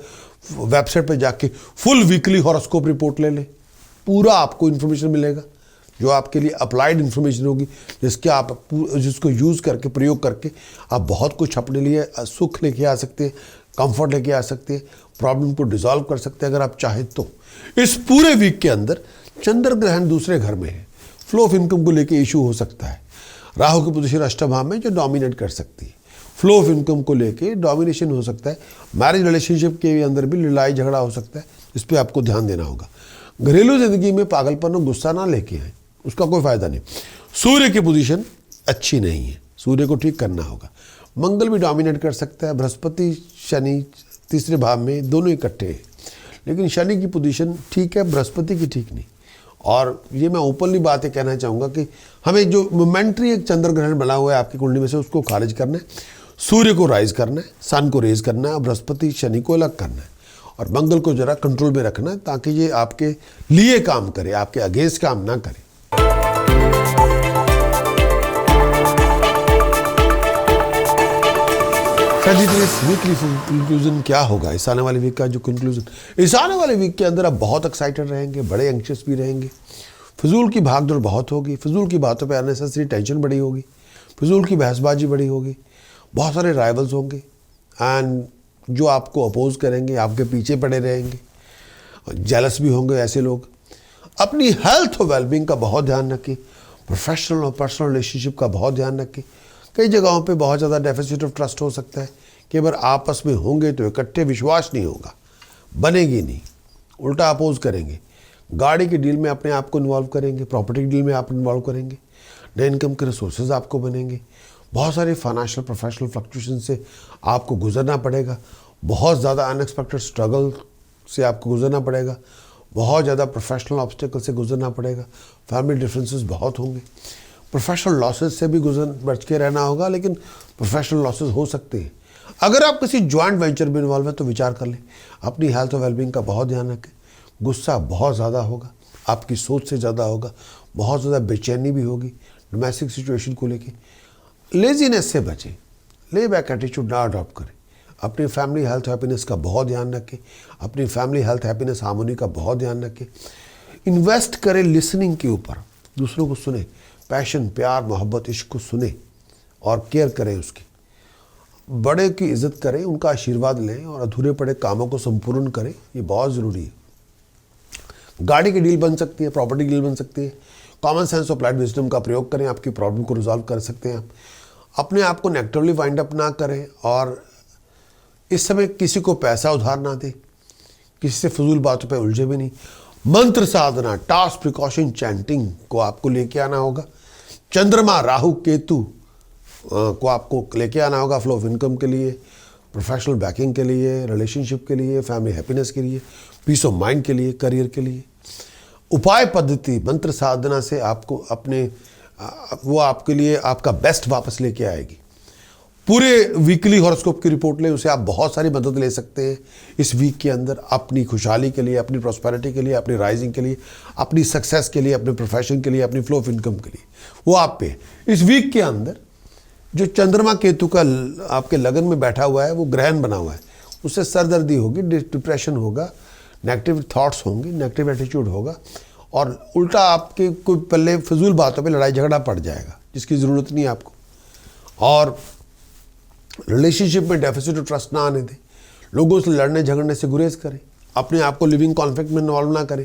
वेबसाइट पे जाके फुल वीकली हॉरोस्कोप रिपोर्ट ले लें, पूरा आपको इन्फॉर्मेशन मिलेगा जो आपके लिए अप्लाइड इन्फॉर्मेशन होगी, जिसको यूज़ करके, प्रयोग करके आप बहुत कुछ अपने लिए सुख लेके आ सकते हैं, कंफर्ट लेके आ सकते हैं, प्रॉब्लम को डिसॉल्व कर सकते हैं अगर आप चाहें तो। इस पूरे वीक के अंदर चंद्र ग्रहण दूसरे घर में है, फ्लो ऑफ इनकम को लेके इशू हो सकता है। राहु की पोजीशन अष्टम भाव में जो डोमिनेट कर सकती है, फ्लो ऑफ इनकम को लेके डोमिनेशन हो सकता है। मैरिज रिलेशनशिप के अंदर भी लड़ाई झगड़ा हो सकता है, इस पर आपको ध्यान देना होगा। घरेलू जिंदगी में पागलपन और गुस्सा ना लेके आए, उसका कोई फायदा नहीं। सूर्य की पोजीशन अच्छी नहीं है, सूर्य को ठीक करना होगा। मंगल भी डोमिनेट कर सकता है, बृहस्पति शनि तीसरे भाव में दोनों इकट्ठे हैं, लेकिन शनि की पोजीशन ठीक है, बृहस्पति की ठीक नहीं। और ये मैं ओपनली बात ये कहना चाहूँगा कि हमें जो मोमेंट्री एक चंद्र ग्रहण बना हुआ है आपकी कुंडली में से, उसको खारिज करना है, सूर्य को राइज करना है, सन को रेज करना है, और बृहस्पति शनि को अलग करना है, और मंगल को जरा कंट्रोल में रखना है ताकि ये आपके लिए काम करे, आपके अगेंस्ट काम ना करे। सेजिटेरियस वीकली कंक्लूजन क्या होगा इस आने वाले वीक का जो कंक्लूजन? इस आने वाले वीक के अंदर आप बहुत एक्साइटेड रहेंगे, बड़े एंक्शियस भी रहेंगे। फिजूल की भागदौड़ बहुत होगी, फिजूल की बातों पे अननेसेसरी टेंशन बड़ी होगी, फिजूल की बहसबाजी बड़ी होगी, बहुत सारे राइवल्स होंगे एंड जो आपको अपोज करेंगे, आपके पीछे पड़े रहेंगे, जेलस भी होंगे ऐसे लोग। अपनी हेल्थ और वेलबींग का बहुत ध्यान रखें, प्रोफेशनल और पर्सनल रिलेशनशिप का बहुत ध्यान रखें। कई जगहों पे बहुत ज़्यादा डेफिसिट ऑफ ट्रस्ट हो सकता है कि अगर आपस में होंगे तो इकट्ठे विश्वास नहीं होगा, बनेगी नहीं, उल्टा अपोज करेंगे। गाड़ी की डील में अपने आप को इन्वॉल्व करेंगे, प्रॉपर्टी डील में आप इन्वॉल्व करेंगे, नए इनकम के रिसोर्सेज आपको बनेंगे। बहुत सारे फाइनेंशियल प्रोफेशनल फ्लक्चुएशन से आपको गुजरना पड़ेगा, बहुत ज़्यादा अनएक्सपेक्टेड स्ट्रगल से आपको गुजरना पड़ेगा, बहुत ज़्यादा प्रोफेशनल ऑब्स्टिकल से गुजरना पड़ेगा, फैमिली डिफरेंसेस बहुत होंगे, प्रोफेशनल लॉसेस से भी बच के रहना होगा, लेकिन प्रोफेशनल लॉसेस हो सकते हैं। अगर आप किसी जॉइंट वेंचर में इन्वॉल्व है तो विचार कर लें। अपनी हेल्थ और वेलबींग का बहुत ध्यान रखें। गुस्सा बहुत ज़्यादा होगा, आपकी सोच से ज़्यादा होगा, बहुत ज़्यादा बेचैनी भी होगी डोमेस्टिक सिचुएशन को लेके। लेजीनेस से बचें, ले बैक एटीट्यूड ना अडॉप्ट करें। अपनी फैमिली हेल्थ हैप्पीनेस का बहुत ध्यान रखें, अपनी फैमिली हेल्थ हैप्पीनेस हार्मोनी का बहुत ध्यान रखें। इन्वेस्ट करें लिसनिंग के ऊपर, दूसरों को सुने, पैशन, प्यार, मोहब्बत, इश्क को सुने और केयर करें उसकी। बड़े की इज्जत करें, उनका आशीर्वाद लें और अधूरे पड़े कामों को संपूर्ण करें, ये बहुत ज़रूरी है। गाड़ी की डील बन सकती है, प्रॉपर्टी डील बन सकती है। कॉमन सेंस और अप्लाइड विजडम का प्रयोग करें, आपकी प्रॉब्लम को रिजॉल्व कर सकते हैं आप। अपने आप को नेगेटिवली वाइंड अप ना करें और इस समय किसी को पैसा उधार ना दें, किसी से फजूल बातों पे उलझे भी नहीं। मंत्र साधना, टास्क, प्रिकॉशन, चैंटिंग को आपको लेके आना होगा। चंद्रमा, राहु, केतु को आपको लेके आना होगा फ्लो ऑफ इनकम के लिए, प्रोफेशनल बैकिंग के लिए, रिलेशनशिप के लिए, फैमिली हैप्पीनेस के लिए, पीस ऑफ माइंड के लिए, करियर के लिए। उपाय पद्धति मंत्र साधना से आपको अपने वो आपके लिए आपका बेस्ट वापस लेके आएगी। पूरे वीकली हॉरोस्कोप की रिपोर्ट लें, उसे आप बहुत सारी मदद ले सकते हैं इस वीक के अंदर, अपनी खुशहाली के लिए, अपनी प्रॉस्पेरिटी के लिए, अपनी राइजिंग के लिए, अपनी सक्सेस के लिए, अपने प्रोफेशन के लिए, अपनी फ्लो ऑफ इनकम के लिए। वो आप पे इस वीक के अंदर जो चंद्रमा केतु का आपके लगन में बैठा हुआ है, वो ग्रहण बना हुआ है, उससे सरदर्दी होगी, डिप्रेशन होगा, नेगेटिव थॉट्स होंगे, नेगेटिव एटीट्यूड होगा और उल्टा आपके कोई पल्ले फजूल बातों पे लड़ाई झगड़ा पड़ जाएगा जिसकी ज़रूरत नहीं है आपको। और रिलेशनशिप में डेफिसिट ऑफ ट्रस्ट ना आने दें, लोगों से लड़ने झगड़ने से गुरेज करें, अपने आप को लिविंग कॉन्फ्लिक्ट में इन्वॉल्व ना करें,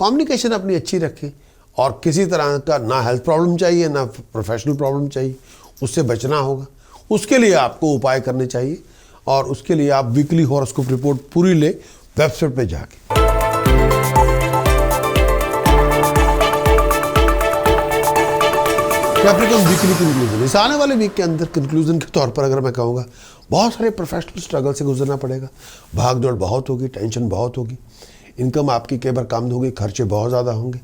कम्युनिकेशन अपनी अच्छी रखें और किसी तरह का ना हेल्थ प्रॉब्लम चाहिए ना प्रोफेशनल प्रॉब्लम चाहिए, उससे बचना होगा। उसके लिए आपको उपाय करने चाहिए और उसके लिए आप वीकली हॉरोस्कोप रिपोर्ट पूरी ले वेबसाइट पे जाके। कैप्रिकॉर्न वीकली कंक्लूजन, इस आने वाले वीक के अंदर कंक्लूजन के तौर पर अगर मैं कहूँगा, बहुत सारे प्रोफेशनल स्ट्रगल से गुजरना पड़ेगा, भाग दौड़ बहुत होगी, टेंशन बहुत होगी, इनकम आपकी कई बार कम होगी, खर्चे बहुत ज़्यादा होंगे,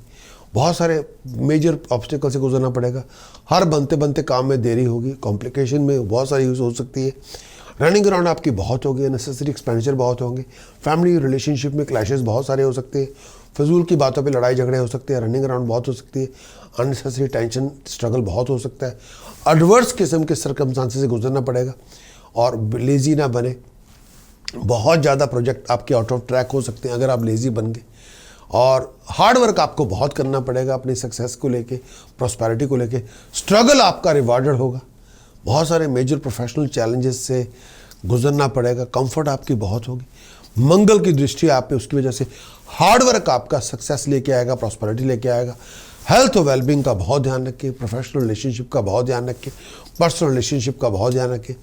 बहुत सारे मेजर ऑब्स्टिकल से गुजरना पड़ेगा, हर बनते बनते काम में देरी होगी, कॉम्प्लिकेशन में बहुत सारी यूज़ हो सकती है, रनिंग अराउंड आपकी बहुत होगी, नेसेसरी एक्सपेंडिचर बहुत होंगे, फैमिली रिलेशनशिप में क्लैशेस बहुत सारे हो सकते हैं, फजूल की बातों पे लड़ाई झगड़े हो सकते हैं, रनिंग अराउंड बहुत हो सकती है, अननेसेसरी टेंशन स्ट्रगल बहुत हो सकता है, एडवर्स किस्म के सर्कमस्टांसेस से गुजरना पड़ेगा और लेज़ी ना बने। बहुत ज़्यादा प्रोजेक्ट आपके आउट ऑफ ट्रैक हो सकते हैं अगर आप लेज़ी बन गए और हार्ड वर्क आपको बहुत करना पड़ेगा अपनी सक्सेस को लेके, प्रॉस्पेरिटी को लेके। स्ट्रगल आपका रिवार्डेड होगा, बहुत सारे मेजर प्रोफेशनल चैलेंजेस से गुजरना पड़ेगा, कंफर्ट आपकी बहुत होगी, मंगल की दृष्टि आप पे, उसकी वजह से हार्ड वर्क आपका सक्सेस लेके आएगा, प्रॉस्पेरिटी लेके आएगा। हेल्थ और वेलबींग का बहुत ध्यान रखें, प्रोफेशनल रिलेशनशिप का बहुत ध्यान रखें, पर्सनल रिलेशनशिप का बहुत ध्यान रखें।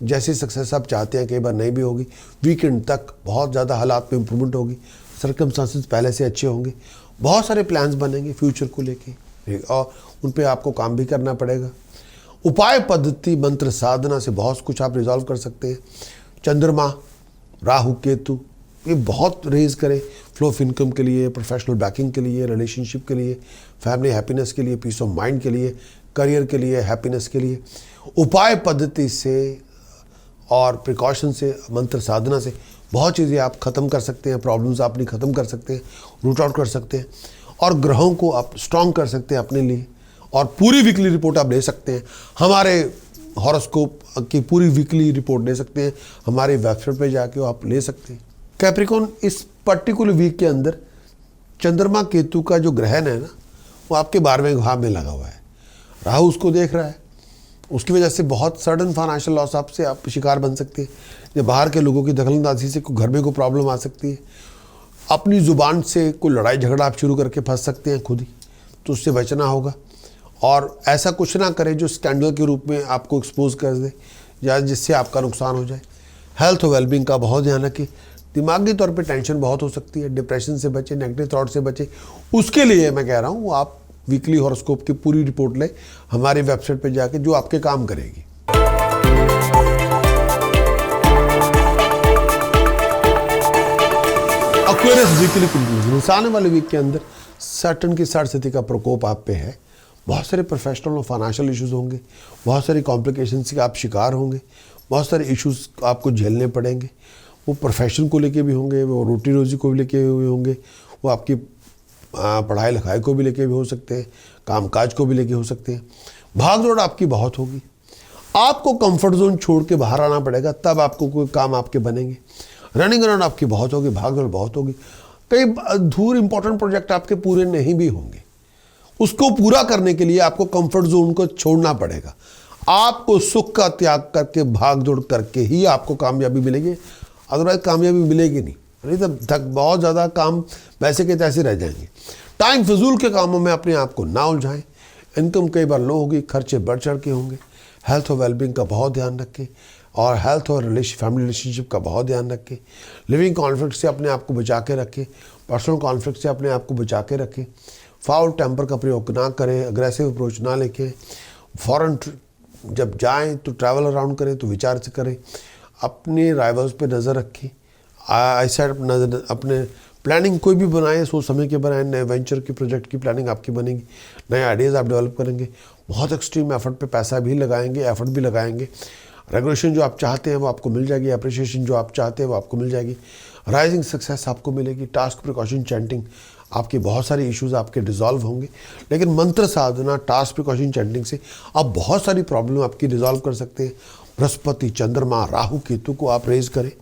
जैसी सक्सेस आप चाहते हैं कई बार नहीं भी होगी, वीकेंड तक बहुत ज़्यादा हालात में इंप्रूवमेंट होगी, सर्कमस्टांसेस पहले से अच्छे होंगे, बहुत सारे प्लान्स बनेंगे फ्यूचर को लेके और उन पे आपको काम भी करना पड़ेगा। उपाय पद्धति मंत्र साधना से बहुत कुछ आप रिजॉल्व कर सकते हैं। चंद्रमा, राहु, केतु ये बहुत रेज करें फ्लो ऑफ इनकम के लिए, प्रोफेशनल बैकिंग के लिए, रिलेशनशिप के लिए, फैमिली हैप्पीनेस के लिए, पीस ऑफ माइंड के लिए, करियर के लिए, हैप्पीनेस के लिए। उपाय पद्धति से और प्रिकॉशन से, मंत्र साधना से बहुत चीज़ें आप ख़त्म कर सकते हैं, प्रॉब्लम्स आप नहीं ख़त्म कर सकते हैं, रूट आउट कर सकते हैं और ग्रहों को आप स्ट्रॉन्ग कर सकते हैं अपने लिए। और पूरी वीकली रिपोर्ट आप ले सकते हैं हमारे हॉरोस्कोप की पूरी वीकली रिपोर्ट ले सकते हैं, हमारे वेबसाइट पे जाके आप ले सकते हैं। कैप्रिकॉर्न, इस पर्टिकुलर वीक के अंदर चंद्रमा केतु का जो ग्रहण है ना, वो आपके 12वें भाव में लगा हुआ है, राहु उसको देख रहा है। उसकी वजह से बहुत सडन फाइनेंशियल लॉस आपसे आप शिकार बन सकते हैं, या बाहर के लोगों की दखलंदाजी से घर में कोई प्रॉब्लम आ सकती है, अपनी ज़ुबान से कोई लड़ाई झगड़ा आप शुरू करके फंस सकते हैं खुद ही, तो उससे बचना होगा। और ऐसा कुछ ना करें जो स्कैंडल के रूप में आपको एक्सपोज कर दे या जिससे आपका नुकसान हो जाए। हेल्थ और वेलबींग का बहुत ध्यान रखें। दिमागी तौर पे टेंशन बहुत हो सकती है, डिप्रेशन से बचें, नेगेटिव थॉट से बचें। उसके लिए मैं कह रहा हूँ आप वीकली हॉरोस्कोप की पूरी रिपोर्ट लें हमारी वेबसाइट पे जाके, जो आपके काम करेगी। एक्वेरियस वीकली कंक्लूजन, आने वाले वीक के अंदर सैटर्न की 60 स्थिति का प्रकोप आप पे है। बहुत सारे प्रोफेशनल और फाइनेंशियल इश्यूज होंगे, बहुत सारी कॉम्प्लिकेशंस के आप शिकार होंगे, बहुत सारे इश्यूज आपको झेलने पड़ेंगे। वो प्रोफेशन को लेके भी होंगे, वो रोटी रोजी को भी लेके हुए होंगे, वो आपकी पढ़ाई लिखाई को भी लेके भी हो सकते हैं, कामकाज को भी लेके हो सकते हैं। भाग दौड़ आपकी बहुत होगी, आपको कंफर्ट जोन छोड़ के बाहर आना पड़ेगा, तब आपको कोई काम आपके बनेंगे। रनिंग अराउंड आपकी बहुत होगी, भाग दौड़ बहुत होगी। कई दूर इंपॉर्टेंट प्रोजेक्ट आपके पूरे नहीं भी होंगे, उसको पूरा करने के लिए आपको कंफर्ट जोन को छोड़ना पड़ेगा। आपको सुख का त्याग करके भाग दौड़ करके ही आपको कामयाबी मिलेगी, अदरवाइज कामयाबी मिलेगी नहीं तो बहुत ज़्यादा काम वैसे के तैसे रह जाएंगे। टाइम फिजूल के कामों में अपने आप को ना उलझाएं। इनकम कई बार लो होगी, खर्चे बढ़ चढ़ के होंगे। हेल्थ और वेलबींग का बहुत ध्यान रखें, और हेल्थ और फैमिली रिलेशनशिप का बहुत ध्यान रखें। लिविंग कॉन्फ्लिक्ट से अपने आप को बचा के रखें, पर्सनल कॉन्फ्लिक्ट से अपने आप को बचा के रखें। फाउल टेम्पर का प्रयोग ना करें, अग्रेसिव अप्रोच ना लेके। फॉरेन जब जाएं तो ट्रैवल अराउंड करें तो विचार से करें। अपने राइवल्स पे नज़र रखें, ऐसा नज़र अपने प्लानिंग कोई भी बनाएं, सोच समझ के बनाएं। नए वेंचर की प्रोजेक्ट की प्लानिंग आपकी बनेगी, नए आइडियाज़ आप डेवलप करेंगे। बहुत एक्सट्रीम एफर्ट पे पैसा भी लगाएंगे, एफर्ट भी लगाएंगे। रेगुलेशन जो आप चाहते हैं वो आपको मिल जाएगी, अप्रिशिएशन जो आप चाहते हैं वो आपको मिल जाएगी। राइजिंग सक्सेस आपको मिलेगी। टास्क प्रिकॉशन चैंटिंग, आपके बहुत सारे इश्यूज आपके डिसॉल्व होंगे। लेकिन मंत्र साधना, टास्क प्रिकॉशन चैंटिंग से आप बहुत सारी प्रॉब्लम आपकी रिजॉल्व कर सकते हैं। बृहस्पति, चंद्रमा, राहु, केतु को आप रेज करें,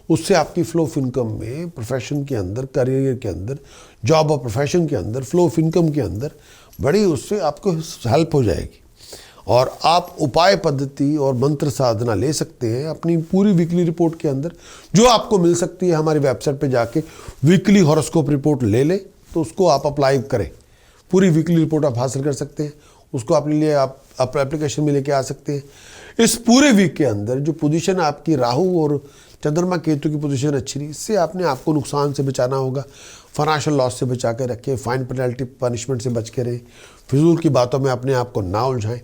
उससे आपकी फ्लो ऑफ इनकम में, प्रोफेशन के अंदर, करियर के अंदर, जॉब और प्रोफेशन के अंदर, फ्लो ऑफ इनकम के अंदर बड़ी उससे आपको हेल्प हो जाएगी। और आप उपाय पद्धति और मंत्र साधना ले सकते हैं अपनी पूरी वीकली रिपोर्ट के अंदर, जो आपको मिल सकती है हमारी वेबसाइट पे जाके। वीकली हॉरोस्कोप रिपोर्ट ले लें तो उसको आप अप्लाई करें, पूरी वीकली रिपोर्ट आप हासिल कर सकते हैं। उसको अपने लिए आप एप्लीकेशन में लेके आ सकते हैं। इस पूरे वीक के अंदर जो पोजीशन आपकी राहु और चंद्रमा केतु की पोजीशन अच्छी नहीं, इससे आपने आपको नुकसान से बचाना होगा। फाइनेंशियल लॉस से बचा के रखें, फाइन पेनल्टी पनिशमेंट से बच के रहें, फिजूल की बातों में अपने आप को ना उलझाएं।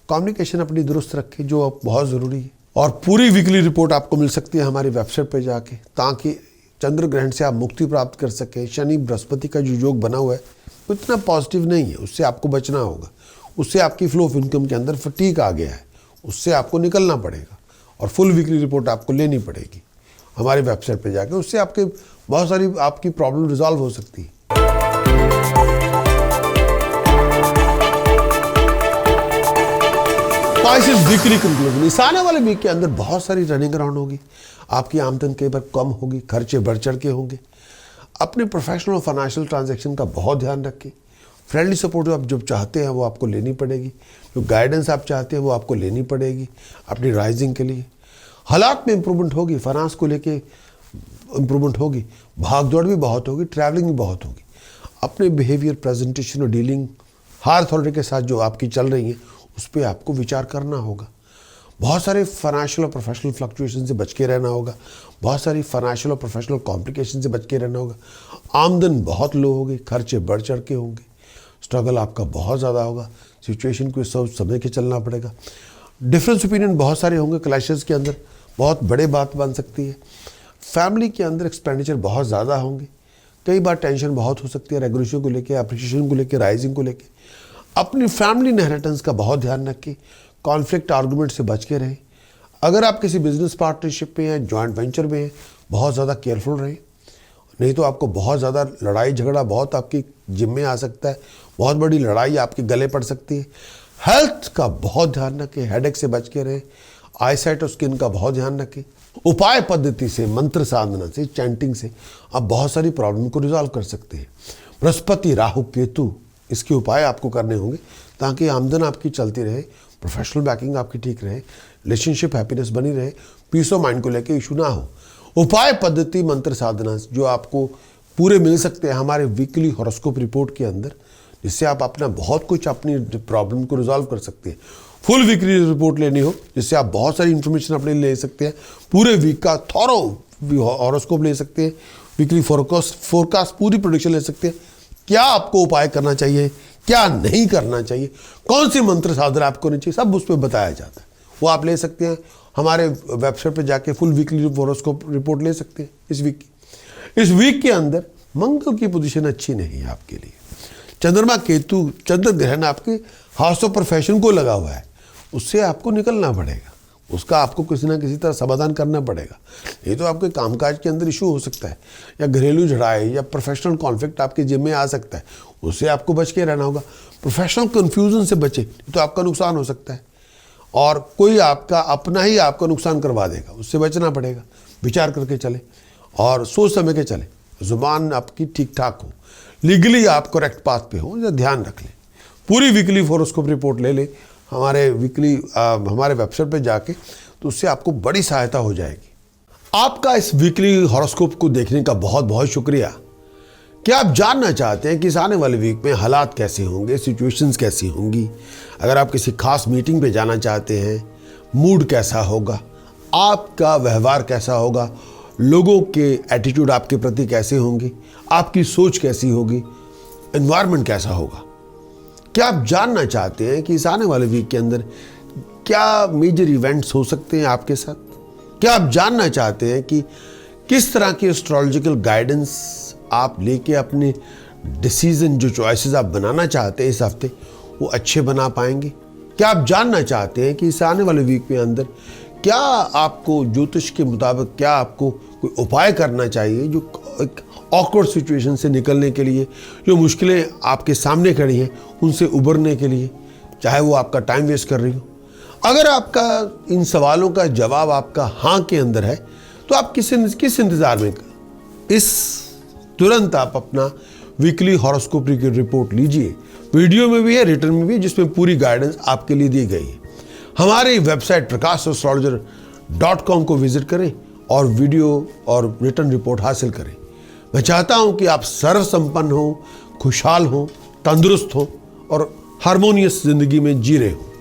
कम्युनिकेशन अपनी दुरुस्त रखें, जो बहुत ज़रूरी है। और पूरी वीकली रिपोर्ट आपको मिल सकती है हमारी वेबसाइट पर जाके, ताकि चंद्र ग्रहण से आप मुक्ति प्राप्त कर सकें। शनि बृहस्पति का जो योग बना हुआ है वो इतना पॉजिटिव नहीं है, उससे आपको बचना होगा। उससे आपकी फ्लो ऑफ इनकम के अंदर फटीक आ गया है, उससे आपको निकलना पड़ेगा और फुल वीकली रिपोर्ट आपको लेनी पड़ेगी हमारी वेबसाइट पे जाके। उससे आपके बहुत सारी आपकी प्रॉब्लम रिजॉल्व हो सकती है। स्पाइसेस वीकली कंक्लूजन, इस आने वाले वीक के अंदर बहुत सारी रनिंग अराउंड होगी। आपकी आमदन कई बार कम होगी, खर्चे बढ़ चढ़ के होंगे। अपने प्रोफेशनल और फाइनेंशियल ट्रांजैक्शन का बहुत ध्यान रखें। फ्रेंडली सपोर्ट आप जो चाहते हैं वो आपको लेनी पड़ेगी, जो गाइडेंस आप चाहते हैं वो आपको लेनी पड़ेगी अपनी राइजिंग के लिए। हालात में इंप्रूवमेंट होगी, फाइनेंस को लेके इंप्रूवमेंट होगी, भाग दौड़ भी बहुत होगी, ट्रैवलिंग भी बहुत होगी। अपने बिहेवियर, प्रेजेंटेशन और डीलिंग हायर अथॉरिटी के साथ जो आपकी चल रही है उस पर आपको विचार करना होगा। बहुत सारे फाइनेंशियल और प्रोफेशनल फ्लक्चुएशन से बच के रहना होगा, बहुत सारी फाइनेंशियल और प्रोफेशनल कॉम्प्लिकेशन से बच के रहना होगा। आमदन बहुत लो होगी, खर्चे बढ़ चढ़ के होंगे, स्ट्रगल आपका बहुत ज़्यादा होगा, सिचुएशन को सोच समझ के चलना पड़ेगा। डिफरेंस ओपिनियन बहुत सारे होंगे, क्लैशेस के अंदर बहुत बड़े बात बन सकती है। फैमिली के अंदर एक्सपेंडिचर बहुत ज़्यादा होंगे, कई बार टेंशन बहुत हो सकती है रेगुलेशन को लेके, अप्रिशिएशन को लेके, राइजिंग को लेके। अपनी फैमिली इनहेरिटेंस का बहुत ध्यान रखें, कॉन्फ्लिक्ट आर्गूमेंट से बच के रहें। अगर आप किसी बिजनेस पार्टनरशिप में हैं, जॉइंट वेंचर में हैं, बहुत ज़्यादा केयरफुल रहें, नहीं तो आपको बहुत ज़्यादा लड़ाई झगड़ा बहुत आपकी जिम में आ सकता है, बहुत बड़ी लड़ाई आपके गले पड़ सकती है। हेल्थ का बहुत ध्यान रखें, हेडेक से बच के रहें, आईसाइट और स्किन का बहुत ध्यान रखें। उपाय पद्धति से, मंत्र साधना से, चैंटिंग से आप बहुत सारी प्रॉब्लम को रिजॉल्व कर सकते हैं। बृहस्पति, राहु, केतु, इसके उपाय आपको करने होंगे ताकि आमदन आपकी चलती रहे, प्रोफेशनल बैकिंग आपकी ठीक रहे, रिलेशनशिप हैप्पीनेस बनी रहे, पीस ऑफ माइंड को लेकर इशू ना हो। उपाय पद्धति, मंत्र साधना जो आपको पूरे मिल सकते हैं हमारे वीकली हॉरोस्कोप रिपोर्ट के अंदर, जिससे आप अपना बहुत कुछ अपनी प्रॉब्लम को रिजॉल्व कर सकते हैं। फुल वीकली रिपोर्ट लेनी हो जिससे आप बहुत सारी इंफॉर्मेशन अपने ले सकते हैं, पूरे वीक का थॉरो हॉरोस्कोप ले सकते हैं, वीकली फोरकास्ट पूरी प्रेडिक्शन ले सकते हैं, क्या आपको उपाय करना चाहिए, क्या नहीं करना चाहिए, कौन सी मंत्र साधना आपको करनी चाहिए, सब उस पर बताया जाता है। वो आप ले सकते हैं, हमारे वेबसाइट पे जाके फुल वीकली हॉरोस्कोप रिपोर्ट ले सकते हैं इस वीक की। इस वीक के अंदर मंगल की पोजीशन अच्छी नहीं है आपके लिए। चंद्रमा, केतु, चंद्र ग्रहण आपके हाउस ऑफ प्रोफेशन को लगा हुआ है, उससे आपको निकलना पड़ेगा, उसका आपको किसी ना किसी तरह समाधान करना पड़ेगा। ये तो आपके कामकाज के अंदर इशू हो सकता है, या घरेलू झड़ाई या प्रोफेशनल कॉन्फ्लिक्ट आपके जिम में आ सकता है, उससे आपको बच के रहना होगा। प्रोफेशनल कन्फ्यूजन से बचे तो आपका नुकसान हो सकता है, और कोई आपका अपना ही आपका नुकसान करवा देगा, उससे बचना पड़ेगा। विचार करके चले और सोच समझ के चले, जुबान आपकी ठीक ठाक हो, लीगली आप करेक्ट पाथ पे हो, या ध्यान रख लें। पूरी वीकली हॉरोस्कोप रिपोर्ट ले लें हमारे हमारे वेबसाइट पे जाके, तो उससे आपको बड़ी सहायता हो जाएगी। आपका इस वीकली हॉरोस्कोप को देखने का बहुत बहुत शुक्रिया। क्या आप जानना चाहते हैं कि इस आने वाले वीक में हालात कैसे होंगे, सिचुएशंस कैसी होंगी? अगर आप किसी खास मीटिंग पे जाना चाहते हैं, मूड कैसा होगा, आपका व्यवहार कैसा होगा, लोगों के एटीट्यूड आपके प्रति कैसे होंगे, आपकी सोच कैसी होगी, एनवायरनमेंट कैसा होगा? क्या आप जानना चाहते हैं कि इस आने वाले वीक के अंदर क्या मेजर इवेंट्स हो सकते हैं आपके साथ? क्या आप जानना चाहते हैं कि किस तरह की एस्ट्रोलॉजिकल गाइडेंस आप लेके अपने डिसीजन, जो चॉइसेस आप बनाना चाहते हैं इस हफ्ते, वो अच्छे बना पाएंगे? क्या आप जानना चाहते हैं कि इस आने वाले वीक में अंदर क्या आपको ज्योतिष के मुताबिक क्या आपको कोई उपाय करना चाहिए, जो एक ऑकवर्ड सिचुएशन से निकलने के लिए, जो मुश्किलें आपके सामने खड़ी हैं उनसे उबरने के लिए, चाहे वो आपका टाइम वेस्ट कर रही हो? अगर आपका इन सवालों का जवाब आपका हाँ के अंदर है, तो आप किस इंतज़ार में? तुरंत आप अपना वीकली हॉरोस्कोप की रिपोर्ट लीजिए, वीडियो में भी है, रिटर्न में भी है, जिसमें पूरी गाइडेंस आपके लिए दी गई है। हमारी वेबसाइट prakashastrologer.com को विजिट करें और वीडियो और रिटर्न रिपोर्ट हासिल करें। मैं चाहता हूं कि आप सर्व संपन्न हो, खुशहाल हो, तंदुरुस्त हो और हारमोनियस जिंदगी में जी रहे हो।